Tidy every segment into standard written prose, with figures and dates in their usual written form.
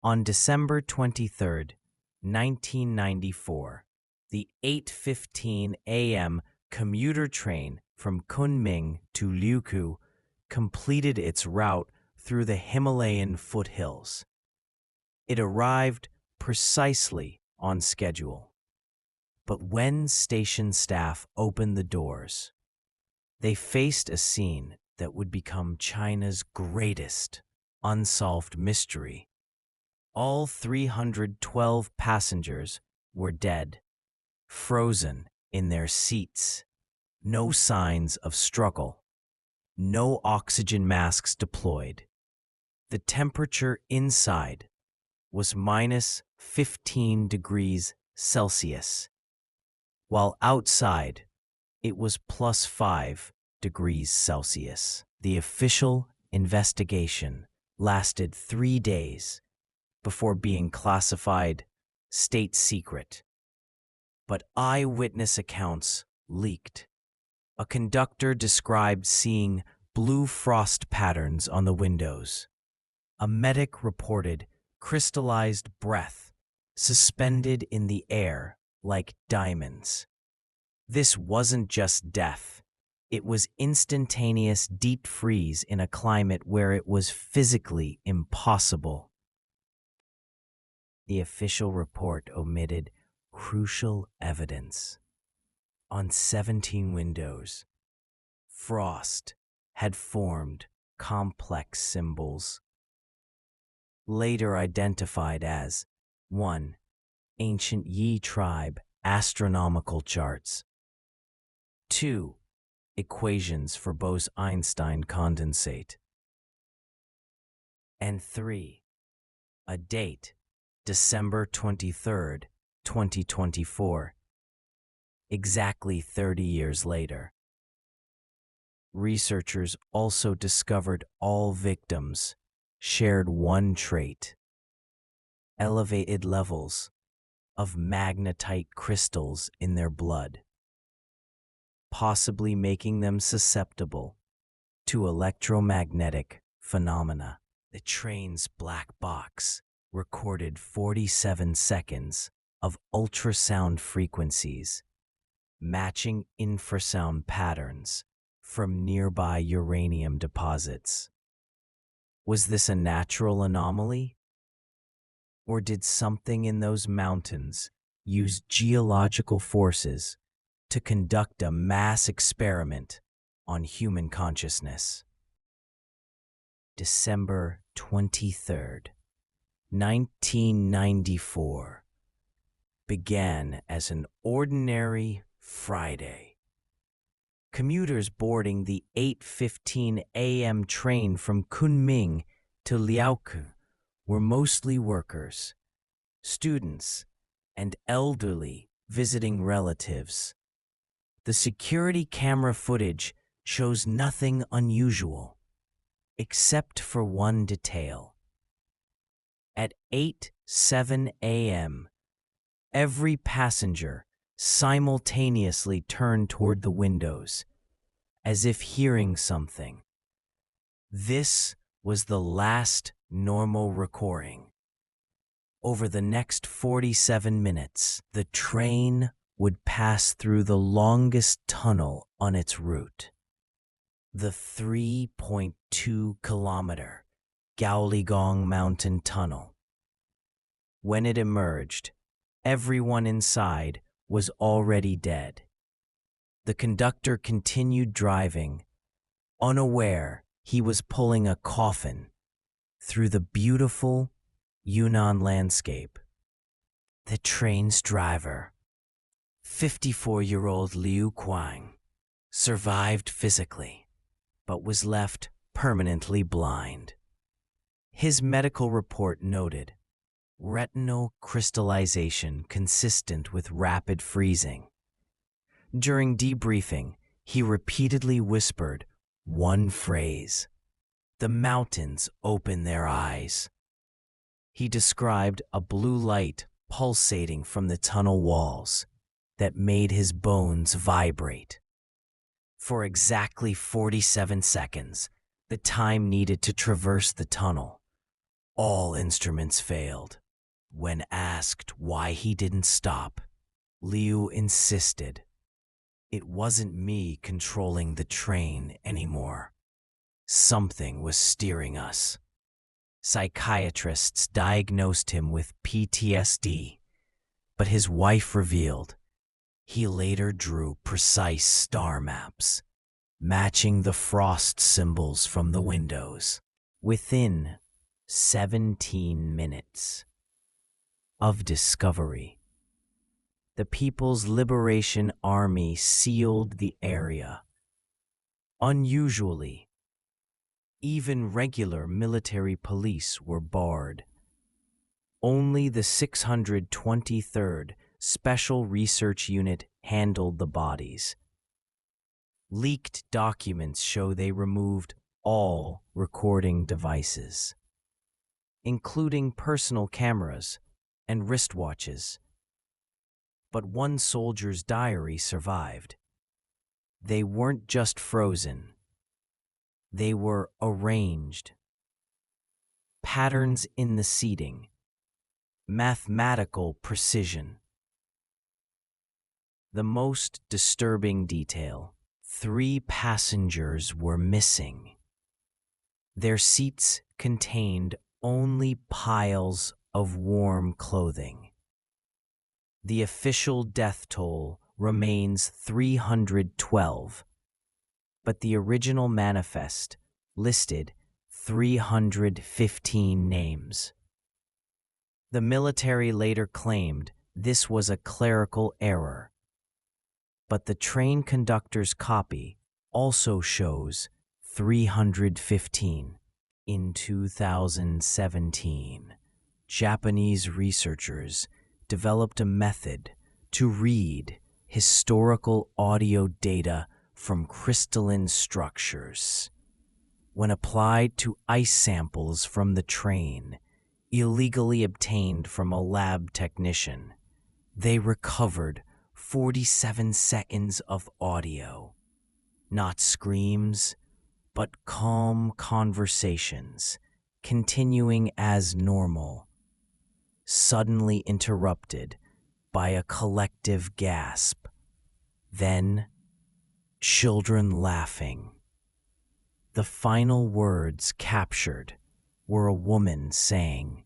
On December 23, 1994, the 8:15 a.m. commuter train from Kunming to Liuku completed its route through the Himalayan foothills. It arrived precisely on schedule. But when station staff opened the doors, they faced a scene that would become China's greatest unsolved mystery. All 312 passengers were dead, frozen in their seats. No signs of struggle. No oxygen masks deployed. The temperature inside was minus 15 degrees Celsius, while outside it was plus 5 degrees Celsius. The official investigation lasted 3 days before being classified state secret. But eyewitness accounts leaked. A conductor described seeing blue frost patterns on the windows. A medic reported crystallized breath suspended in the air like diamonds. This wasn't just death. It was instantaneous deep freeze in a climate where it was physically impossible. The official report omitted crucial evidence. On 17 windows, frost had formed complex symbols, later identified as 1. Ancient Yi tribe astronomical charts, 2. Equations for Bose-Einstein condensate, and 3. A date, December 23, 2024, exactly 30 years later. Researchers also discovered all victims shared one trait: elevated levels of magnetite crystals in their blood, possibly making them susceptible to electromagnetic phenomena. The train's black box recorded 47 seconds of ultrasound frequencies, matching infrasound patterns from nearby uranium deposits. Was this a natural anomaly? Or did something in those mountains use geological forces to conduct a mass experiment on human consciousness? December 23rd, 1994 began as an ordinary Friday. Commuters boarding the 8:15 a.m. train from Kunming to Liuku were mostly workers, students, and elderly visiting relatives. The security camera footage shows nothing unusual, except for one detail. At 8:07 a.m., every passenger simultaneously turned toward the windows, as if hearing something. This was the last normal recording. Over the next 47 minutes, the train would pass through the longest tunnel on its route, the 3.2-kilometer Gaoligong Mountain Tunnel. When it emerged, everyone inside was already dead. The conductor continued driving, unaware he was pulling a coffin through the beautiful Yunnan landscape. The train's driver, 54-year-old Liu Kuang, survived physically, but was left permanently blind. His medical report noted retinal crystallization consistent with rapid freezing. During debriefing, he repeatedly whispered one phrase: "The mountains open their eyes." He described a blue light pulsating from the tunnel walls that made his bones vibrate. For exactly 47 seconds, the time needed to traverse the tunnel, All instruments failed. When asked why he didn't stop, Liu insisted, "It wasn't me controlling the train anymore. Something was steering us." Psychiatrists diagnosed him with PTSD, but his wife revealed he later drew precise star maps, matching the frost symbols from the windows. Within 17 minutes of discovery, the People's Liberation Army sealed the area. Unusually, even regular military police were barred. Only the 623rd Special Research Unit handled the bodies. Leaked documents show they removed all recording devices, including personal cameras and wristwatches. But one soldier's diary survived. They weren't just frozen. They were arranged. Patterns in the seating. Mathematical precision. The most disturbing detail: 3 passengers were missing. Their seats contained only piles of warm clothing. The official death toll remains 312, but the original manifest listed 315 names. The military later claimed this was a clerical error, but the train conductor's copy also shows 315. In 2017, Japanese researchers developed a method to read historical audio data from crystalline structures. When applied to ice samples from the train, illegally obtained from a lab technician, they recovered 47 seconds of audio. Not screams, but calm conversations, continuing as normal, suddenly interrupted by a collective gasp. Then, children laughing. The final words captured were a woman saying,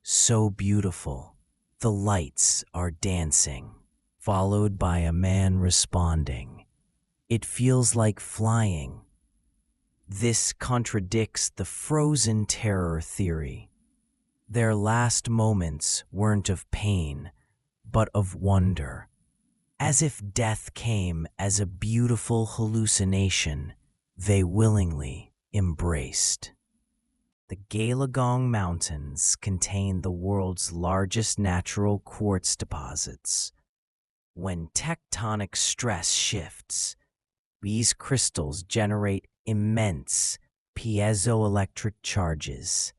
"So beautiful, the lights are dancing," followed by a man responding, "It feels like flying." This contradicts the frozen terror theory. Their last moments weren't of pain, but of wonder, as if death came as a beautiful hallucination they willingly embraced. The Galagong Mountains contain the world's largest natural quartz deposits. When tectonic stress shifts, these crystals generate immense piezoelectric charges,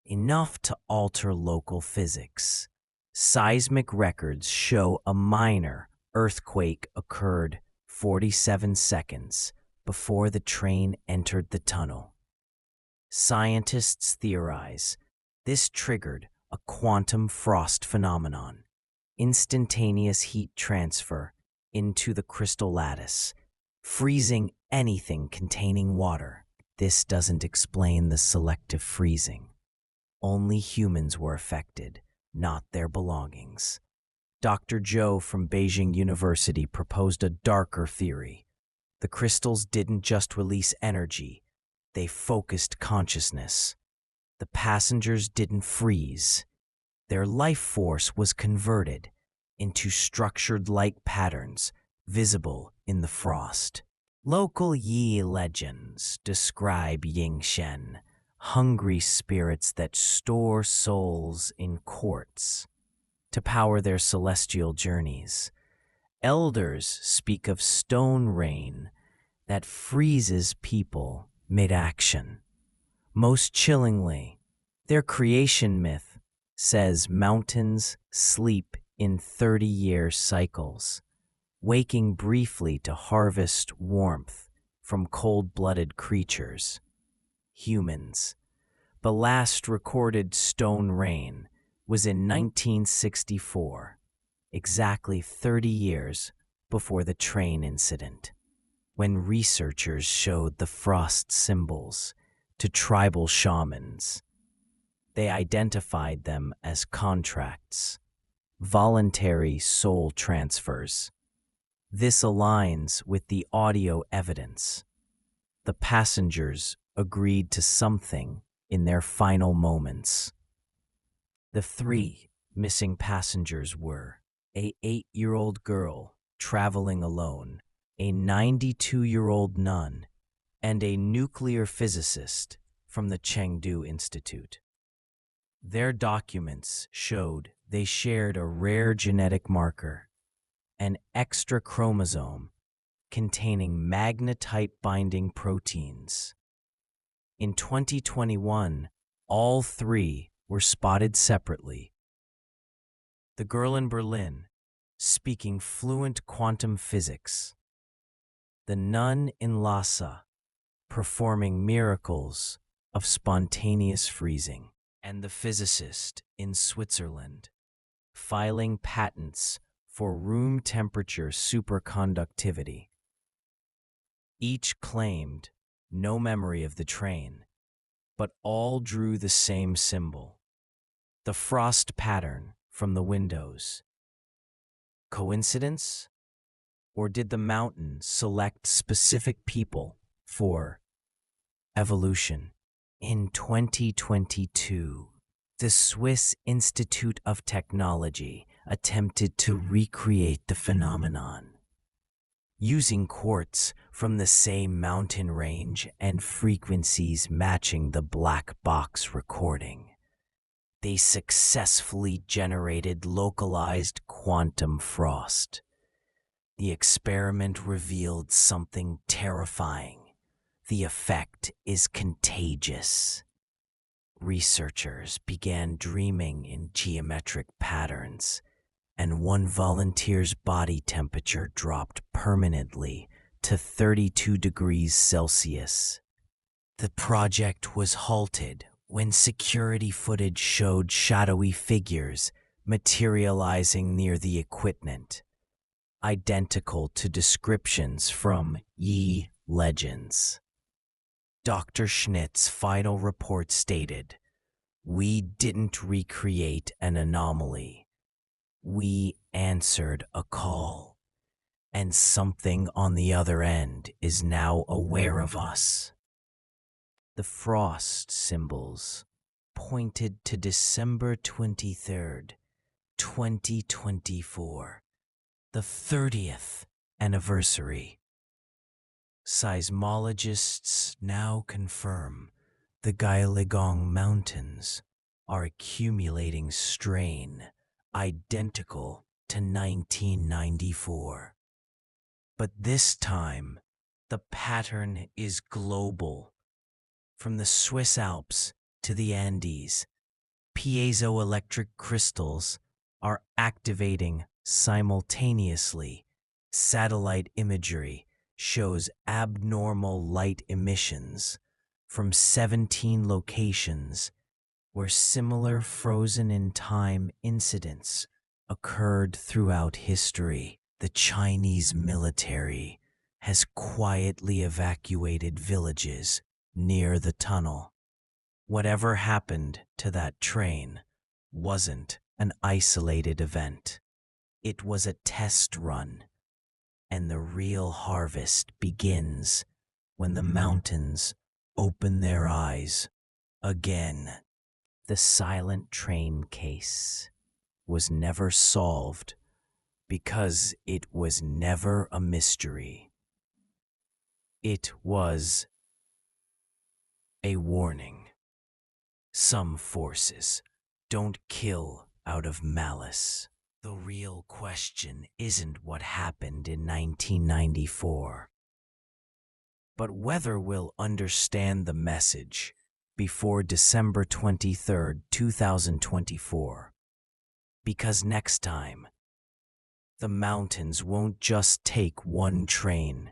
enough to alter local physics. Seismic records show a minor earthquake occurred 47 seconds before the train entered the tunnel. Scientists theorize this triggered a quantum frost phenomenon, instantaneous heat transfer into the crystal lattice, freezing anything containing water. This doesn't explain the selective freezing. Only humans were affected, not their belongings. Dr. Zhou from Beijing University proposed a darker theory. The crystals didn't just release energy, they focused consciousness. The passengers didn't freeze. Their life force was converted into structured light patterns visible in the frost. Local Yi legends describe Yingshen, hungry spirits that store souls in quartz to power their celestial journeys. Elders speak of stone rain that freezes people mid-action. Most chillingly, their creation myth says mountains sleep in 30-year cycles, waking briefly to harvest warmth from cold-blooded creatures, humans. The last recorded stone rain was in 1964, exactly 30 years before the train incident, when researchers showed the frost symbols to tribal shamans. They identified them as contracts, voluntary soul transfers. This aligns with the audio evidence. The passengers agreed to something in their final moments. The three missing passengers were a 8-year-old girl traveling alone, a 92-year-old nun, and a nuclear physicist from the Chengdu Institute. Their documents showed they shared a rare genetic marker, an extra chromosome containing magnetite-binding proteins. In 2021, all three were spotted separately. The girl in Berlin, speaking fluent quantum physics. The nun in Lhasa, performing miracles of spontaneous freezing. And the physicist in Switzerland, filing patents for room temperature superconductivity. Each claimed no memory of the train, but all drew the same symbol, the frost pattern from the windows. Coincidence? Or did the mountain select specific people for evolution? In 2022, the Swiss Institute of Technology attempted to recreate the phenomenon. Using quartz from the same mountain range and frequencies matching the black box recording, they successfully generated localized quantum frost. The experiment revealed something terrifying. The effect is contagious. Researchers began dreaming in geometric patterns, and one volunteer's body temperature dropped permanently to 32 degrees Celsius. The project was halted when security footage showed shadowy figures materializing near the equipment, identical to descriptions from Yi legends. Dr. Schnitt's final report stated, "We didn't recreate an anomaly. We answered a call, and something on the other end is now aware of us." The frost symbols pointed to December 23rd, 2024, the 30th anniversary. Seismologists now confirm the Gaeligong Mountains are accumulating strain identical to 1994. But this time, the pattern is global. From the Swiss Alps to the Andes, piezoelectric crystals are activating simultaneously. Satellite imagery shows abnormal light emissions from 17 locations where similar frozen-in-time incidents occurred throughout history. The Chinese military has quietly evacuated villages near the tunnel. Whatever happened to that train wasn't an isolated event. It was a test run. And the real harvest begins when the mountains open their eyes again. The silent train case was never solved because it was never a mystery. It was a warning. Some forces don't kill out of malice. The real question isn't what happened in 1994, but whether we'll understand the message before December 23rd, 2024. Because next time, the mountains won't just take one train.